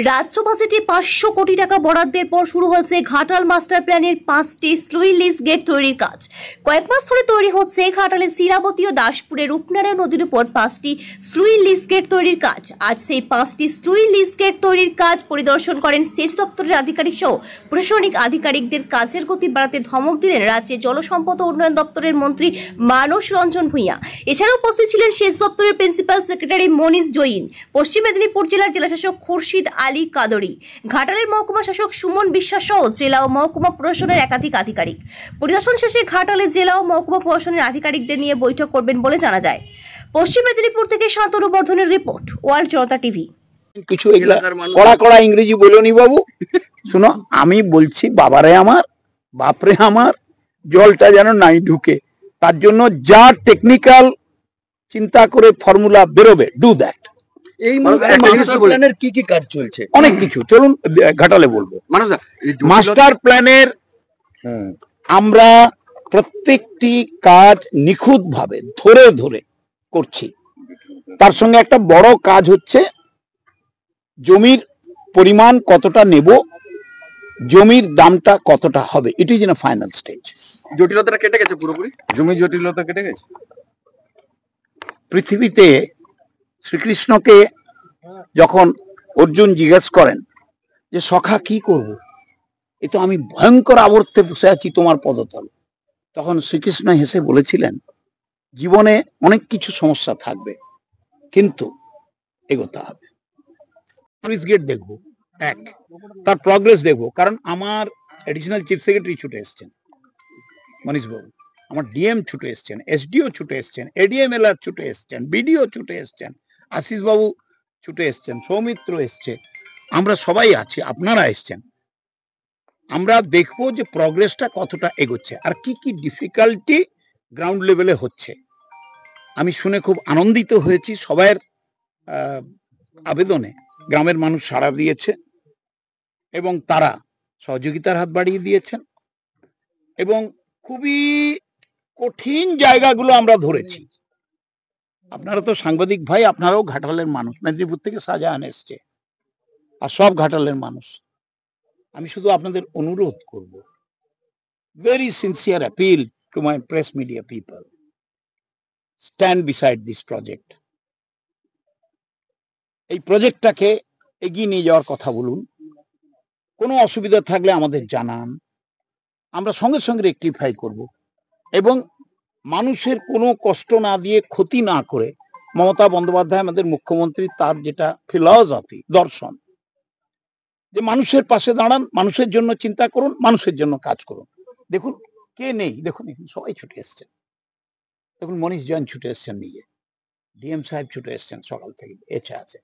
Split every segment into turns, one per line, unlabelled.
রাজ্য বাজেটে 500 কোটি টাকা বরাদ্দের পর শুরু হয়েছে ঘাটাল মাস্টার প্ল্যানের 5টি স্লুইস গেট তৈরির কাজ। কয়েক মাস ধরে তৈরি হচ্ছে ঘাটালের শিলাবতী ও দাসপুরের রূপনারায়ণ নদীর উপর 5টি স্লুইস গেট তৈরির কাজ। আজ সেই 5টি স্লুইস গেট তৈরির কাজ পরিদর্শন করেন সেচ দপ্তরের আধিকারিক সহ প্রশাসনিক আধিকারিকদের। কাজের গতি বাড়াতে ধমক দিলেন রাজ্যের জলসম্পদ ও উন্নয়ন দপ্তরের মন্ত্রী মানস রঞ্জন ভূঁইয়া। এছাড়াও উপস্থিত ছিলেন সেচ দপ্তরের প্রিন্সিপাল সেক্রেটারি মনীষ জৈন, পশ্চিম মেদিনীপুর জেলার জেলাশাসক খুরশিদ আলী কাদরি, ঘাটালের মহকুমা শাসক সুমন বিশ্বাস সহ জেলা ও মহকুমা প্রশাসনের একাধিক আধিকারিক। পরিদর্শন শেষে ঘাটালে জেলা ও মহকুমা প্রশাসনের আধিকারিকদের নিয়ে বৈঠক করবেন বলে জানা যায়। পশ্চিম মেদিনীপুর থেকে শান্তনু বর্ধনের রিপোর্ট, ওয়ার্ল্ড জনতা টিভি।
কিছু কড়া কড়া ইংরেজি বলনি বাবু, শুনো আমি বলছি বাবারে আমার, বাপরে আমার, জলটা যেন নাই ঢুকে, তার জন্য যা টেকনিক্যাল চিন্তা করে ফর্মুলা বেরোবে, ডু দ্যাট।
এই মাস্টার প্ল্যানের কি কি কাজ চলছে?
অনেক কিছু, চলুন ঘাটালে বলবো। মাস্টার প্ল্যানের আমরা প্রত্যেকটি কাজ নিখুঁত ভাবে ধরে ধরে করছি। তার সঙ্গে একটা বড় কাজ হচ্ছে জমির পরিমাণ কতটা নেব, জমির দামটা কতটা হবে, it is in a final stage.
জটিলতাটা কেটে গেছে পুরোপুরি, জমি জটিলতা কেটে গেছে।
পৃথিবীতে শ্রীকৃষ্ণকে যখন অর্জুন জিজ্ঞেস করেন যে সখা কি করব, এ তো আমি ভয়ঙ্কর আবর্তে বসে আছি তোমার পদতলে, তখন শ্রীকৃষ্ণ হেসে বলেছিলেন জীবনে অনেক কিছু সমস্যা থাকবে, কিন্তু এগোতে হবে। স্লুইস গেট দেখবো, এক, তার প্রগ্রেস দেখবো, কারণ আমার এডিশনাল চিফ সেক্রেটারি ছুটে এসছেন মনীষ বাবু, আমার ডিএম ছুটে এসছেন, এসডিও ছুটে এসছেন, এডিএমএলআর ছুটে এসছেন, বিডিও ছুটে এসছেন, আশিস বাবু ছুটে এসছেন, সৌমিত্র এসছে, আমরা সবাই আছি, আপনারা এসছেন। আমরা দেখবো যে প্রগ্রেসটা কতটা এগোচ্ছে আর কি কি ডিফিকাল্টি গ্রাউন্ড লেভেলে হচ্ছে। আমি শুনে খুব আনন্দিত হয়েছি, সবার আবেদনে গ্রামের মানুষ সাড়া দিয়েছে এবং তারা সহযোগিতার হাত বাড়িয়ে দিয়েছেন এবং খুবই কঠিন জায়গাগুলো আমরা ধরেছি। আপনারা তো সাংবাদিক ভাই, আপনারাও ঘাটালের মানুষ, মেদিনীপুর থেকে শাহজাহান এসছে আর সব ঘাটালের মানুষ। আমি শুধু আপনাদের অনুরোধ করব, very sincere appeal to my press media people, stand beside this project. এই প্রজেক্টটাকে এগিয়ে নিয়ে যাওয়ার কথা বলুন, কোনো অসুবিধা থাকলে আমাদের জানান, আমরা সঙ্গে সঙ্গে রেকটিফাই করব এবং মানুষের কোনো কষ্ট না দিয়ে, ক্ষতি না করে, মমতা বন্দ্যোপাধ্যায় আমাদের মুখ্যমন্ত্রী, তার যেটা ফিলসফি, দর্শন, যে মানুষের পাশে দাঁড়ান, মানুষের জন্য চিন্তা করুন, মানুষের জন্য কাজ করুন। দেখুন কে নেই, দেখুন সবাই ছুটে এসছেন, দেখুন মনীষ জৈন ছুটে এসছেন নিজে, ডিএম সাহেব ছুটে এসছেন সকাল থেকে, এসে আছে।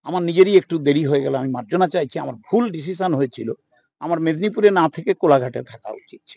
আমার নিজেরই একটু দেরি হয়ে গেল, আমি মার্জনা চাইছি, আমার ভুল ডিসিশন হয়েছিল, আমার মেদিনীপুরে না থেকে কোলাঘাটে থাকা উচিত ছিল।